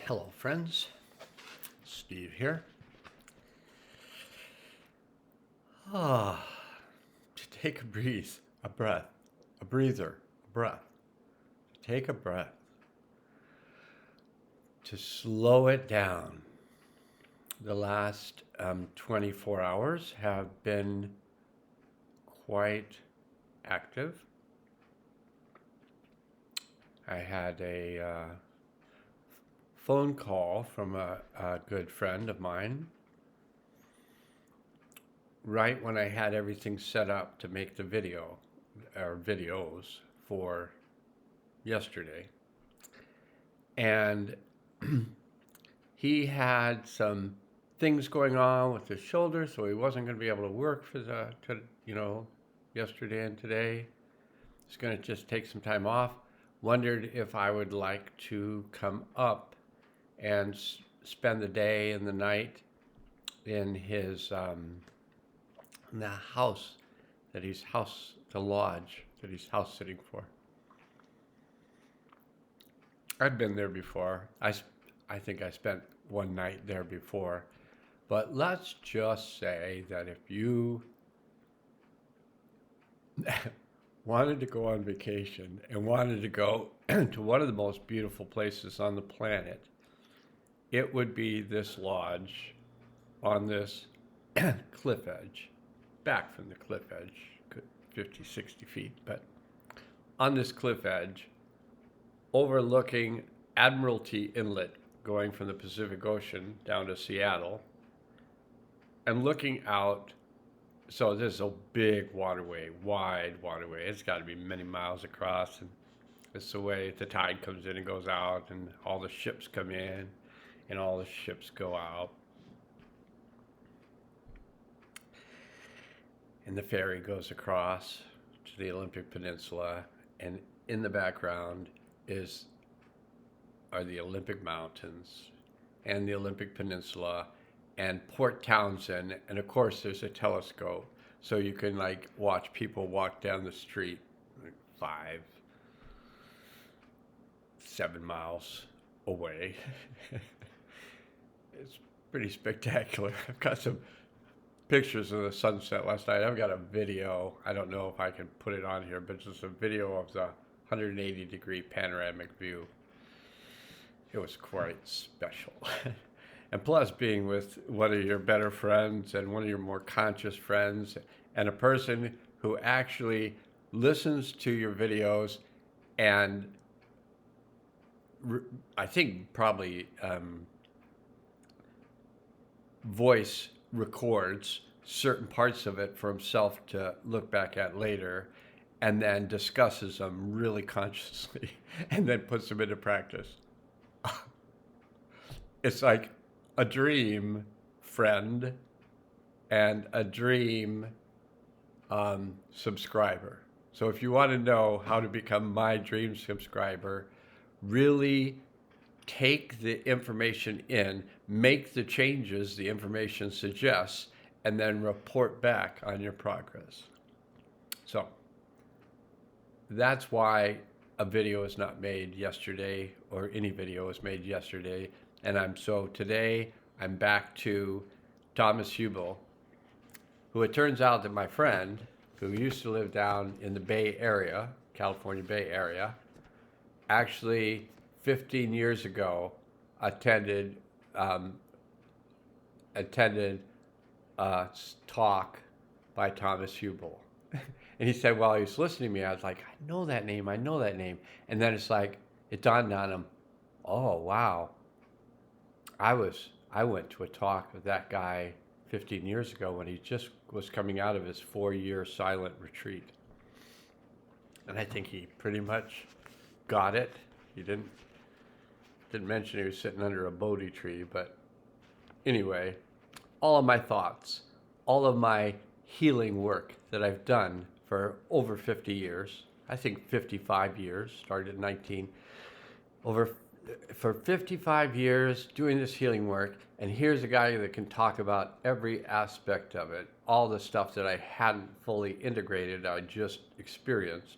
Hello, friends. Steve here. Ah, to take a breeze, a breath, a breather, a breath. To take a breath, to slow it down. The last 24 hours have been quite active. I had a phone call from a good friend of mine right when I had everything set up to make the video or videos for yesterday. And he had some things going on with his shoulder, so he wasn't going to be able to work for yesterday and today. He's going to just take some time off. Wondered if I would like to come up and spend the day and the night in his in the house the lodge that he's house sitting for. I'd been there before. I think I spent one night there before. But let's just say that if you wanted to go on vacation and wanted to go to one of the most beautiful places on the planet, it would be this lodge on this cliff edge, back from the cliff edge, 50, 60 feet, but on this cliff edge, overlooking Admiralty Inlet, going from the Pacific Ocean down to Seattle, and looking out. So this is a big waterway, wide waterway. It's got to be many miles across, and it's the way the tide comes in and goes out, and all the ships come in, and all the ships go out. And the ferry goes across to the Olympic Peninsula, and in the background are the Olympic Mountains and the Olympic Peninsula and Port Townsend, and of course there's a telescope, so you can watch people walk down the street 7 miles away. It's pretty spectacular. I've got some pictures of the sunset last night. I've got a video. I don't know if I can put it on here, but it's just a video of the 180-degree panoramic view. It was quite special. And plus, being with one of your better friends and one of your more conscious friends, and a person who actually listens to your videos and I think probably voice records certain parts of it for himself to look back at later, and then discusses them really consciously and then puts them into practice. It's like a dream friend and a dream subscriber. So if you want to know how to become my dream subscriber, really take the information in, make the changes the information suggests, and then report back on your progress. So that's why a video is not made yesterday, or any video was made yesterday. And today I'm back to Thomas Hubel, who it turns out that my friend, who used to live down in the Bay Area, California Bay Area, actually 15 years ago attended a talk by Thomas Hubel. And he said, while he was listening to me, I was like, I know that name. And then it dawned on him, oh, wow. I went to a talk with that guy 15 years ago when he just was coming out of his 4-year silent retreat. And I think he pretty much got it. He didn't mention he was sitting under a Bodhi tree, but anyway, all of my thoughts, all of my healing work that I've done for over 50 years, I think 55 years, started at 19, for 55 years doing this healing work, and here's a guy that can talk about every aspect of it, all the stuff that I hadn't fully integrated, I just experienced,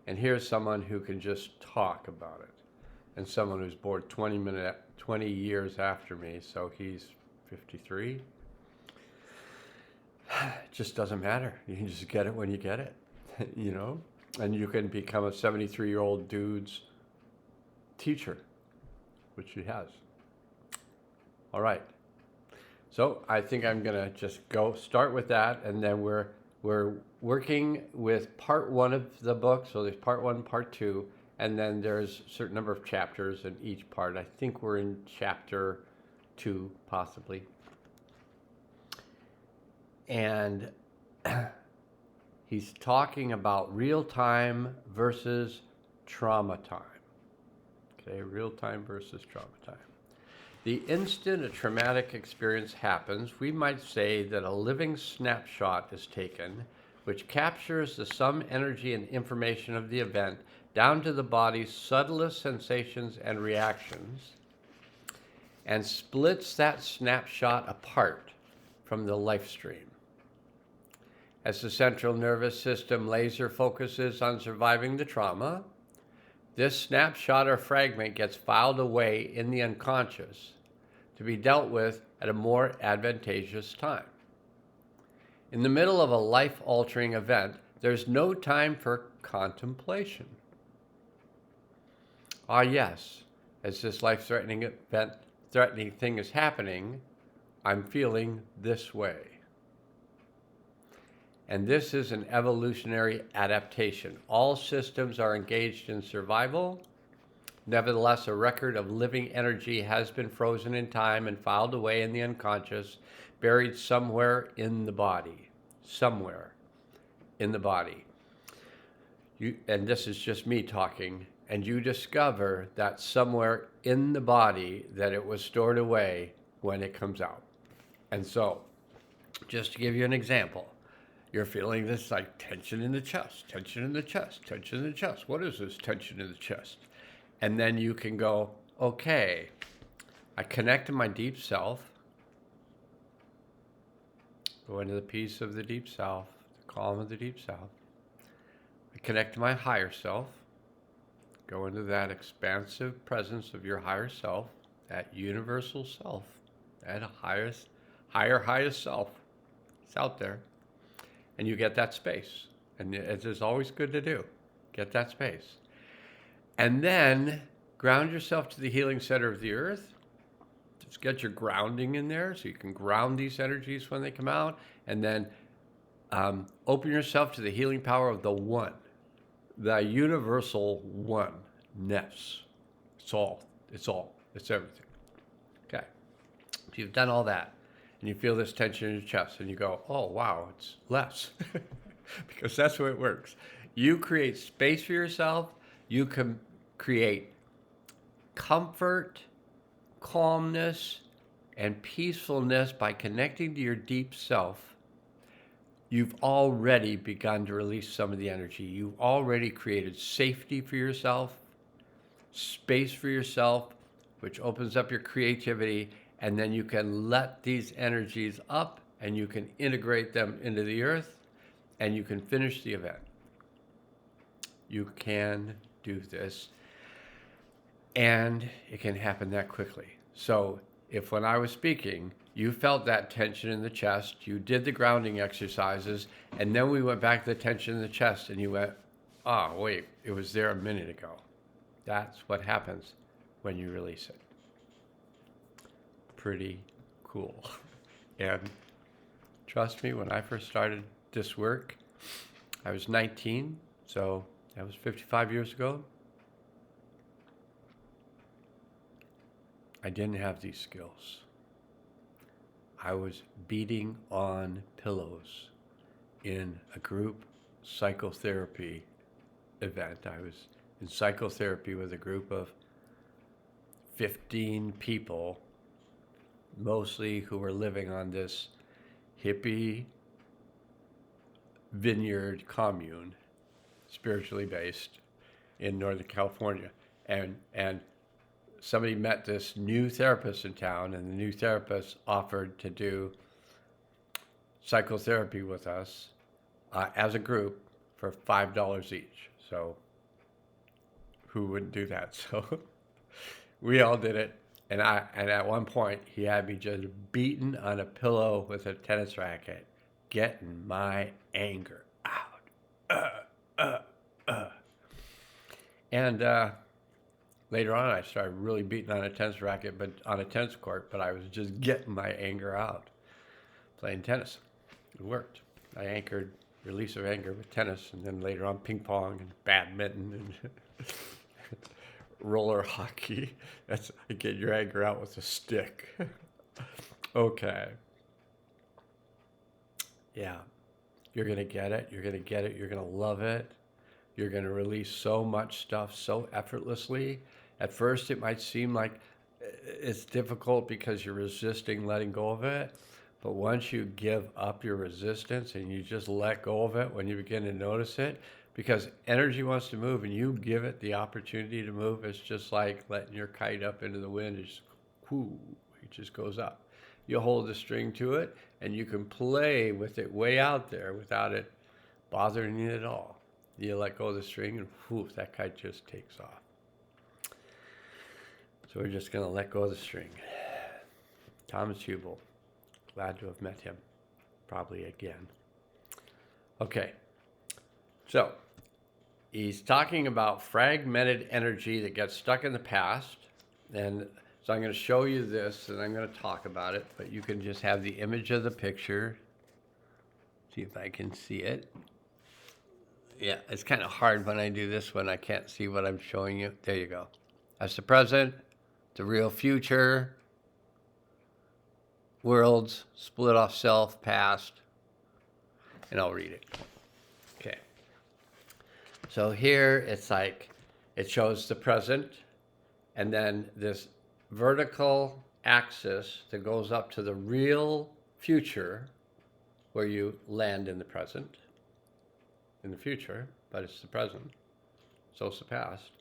and here's someone who can just talk about it. and someone who's born 20 years after me, so he's 53. It just doesn't matter. You can just get it when you get it, you know? And you can become a 73-year-old dude's teacher, which he has. All right. So I think I'm going to just go start with that, and then we're working with part 1 of the book. So there's part 1, part 2, and then there's a certain number of chapters in each part. I think we're in chapter 2, possibly. And he's talking about real time versus trauma time. Okay, real time versus trauma time. The instant a traumatic experience happens, we might say that a living snapshot is taken, which captures the sum, energy, and information of the event down to the body's subtlest sensations and reactions, and splits that snapshot apart from the life stream. As the central nervous system laser focuses on surviving the trauma, this snapshot or fragment gets filed away in the unconscious to be dealt with at a more advantageous time. In the middle of a life-altering event, there's no time for contemplation. Ah, yes, as this life-threatening thing is happening, I'm feeling this way. And this is an evolutionary adaptation. All systems are engaged in survival. Nevertheless, a record of living energy has been frozen in time and filed away in the unconscious, buried somewhere in the body. Somewhere in the body. And this is just me talking, and you discover that somewhere in the body that it was stored away when it comes out. And so, just to give you an example, you're feeling this like tension in the chest, tension in the chest, tension in the chest. What is this tension in the chest? And then you can go, okay, I connect to my deep self, go into the peace of the deep self, the calm of the deep self. I connect to my higher self, go into that expansive presence of your higher self, that universal self, that highest self. It's out there. And you get that space. And it is always good to do. Get that space. And then ground yourself to the healing center of the earth. Just get your grounding in there so you can ground these energies when they come out. And then open yourself to the healing power of the one, the universal oneness. It's everything. Okay. So you've done all that. And you feel this tension in your chest, and you go, oh, wow, it's less. Because that's the way it works. You create space for yourself. You can create comfort, calmness, and peacefulness by connecting to your deep self. You've already begun to release some of the energy. You've already created safety for yourself, space for yourself, which opens up your creativity. And then you can let these energies up and you can integrate them into the earth and you can finish the event. You can do this and it can happen that quickly. So if when I was speaking, you felt that tension in the chest, you did the grounding exercises, and then we went back to the tension in the chest and you went, oh, wait, it was there a minute ago. That's what happens when you release it. Pretty cool. And trust me, when I first started this work, I was 19, so that was 55 years ago. I didn't have these skills. I was beating on pillows in a group psychotherapy event. I was in psychotherapy with a group of 15 people, mostly who were living on this hippie vineyard commune, spiritually based in Northern California. And somebody met this new therapist in town, and the new therapist offered to do psychotherapy with us as a group for $5 each. So who wouldn't do that? So We all did it. And at one point, he had me just beaten on a pillow with a tennis racket, getting my anger out. And later on, I started really beating on a tennis racket, but on a tennis court. But I was just getting my anger out, playing tennis. It worked. I anchored release of anger with tennis, and then later on ping pong and badminton and roller hockey. That's get your anger out with a stick. Okay. Yeah. You're going to get it. You're going to get it. You're going to love it. You're going to release so much stuff so effortlessly. At first, it might seem like it's difficult because you're resisting letting go of it. But once you give up your resistance and you just let go of it, when you begin to notice it, because energy wants to move and you give it the opportunity to move, it's just like letting your kite up into the wind. It just, whoo, it just goes up. You hold the string to it and you can play with it way out there without it bothering you at all. You let go of the string and whoo, that kite just takes off. So we're just going to let go of the string. Thomas Hubel. Glad to have met him. Probably again. Okay. So he's talking about fragmented energy that gets stuck in the past. And so I'm going to show you this and I'm going to talk about it, but you can just have the image of the picture. See if I can see it. Yeah, it's kind of hard when I do this when I can't see what I'm showing you. There you go. That's the present, the real future, worlds, split off self, past, and I'll read it. Okay. So here it's like, it shows the present, and then this vertical axis that goes up to the real future, where you land in the present, in the future, but it's the present, so it's the past.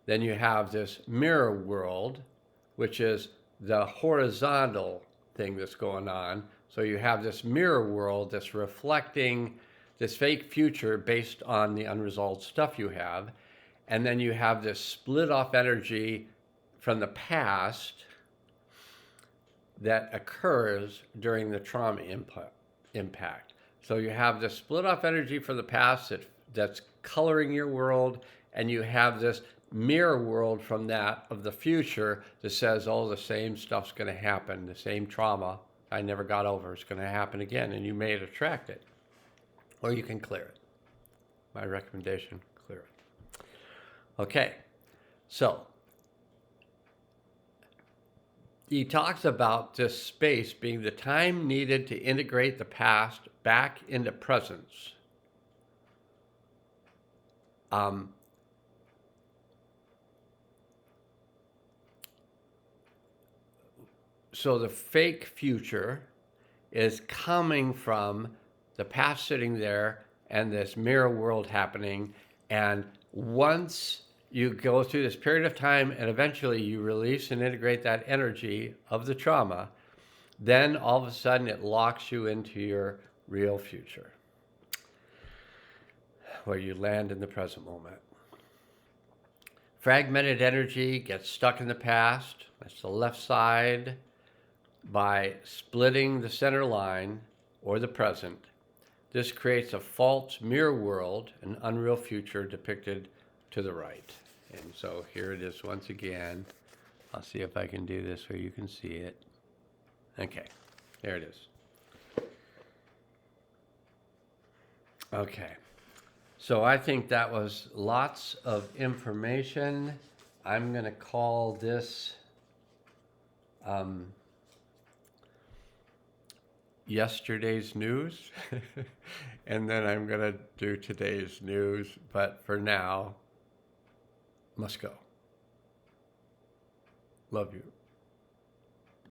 Then you have this mirror world, which is the horizontal thing that's going on. So you have this mirror world that's reflecting this fake future based on the unresolved stuff you have. And then you have this split off energy from the past that occurs during the trauma impact. So you have this split off energy from the past that's coloring your world, and you have this mirror world from that of the future that says, oh, the same stuff's going to happen, the same trauma I never got over is going to happen again, and you may attract it, or you can clear it. My recommendation, clear it. Okay, so he talks about this space being the time needed to integrate the past back into presence. So the fake future is coming from the past sitting there and this mirror world happening. And once you go through this period of time and eventually you release and integrate that energy of the trauma, then all of a sudden it locks you into your real future, where you land in the present moment. Fragmented energy gets stuck in the past. That's the left side. By splitting the center line, or the present, this creates a false mirror world, an unreal future depicted to the right. And so here it is once again. I'll see if I can do this where you can see it. Okay, there it is. Okay, so I think that was lots of information. I'm going to call this yesterday's news, and then I'm going to do today's news, but for now, must go. Love you.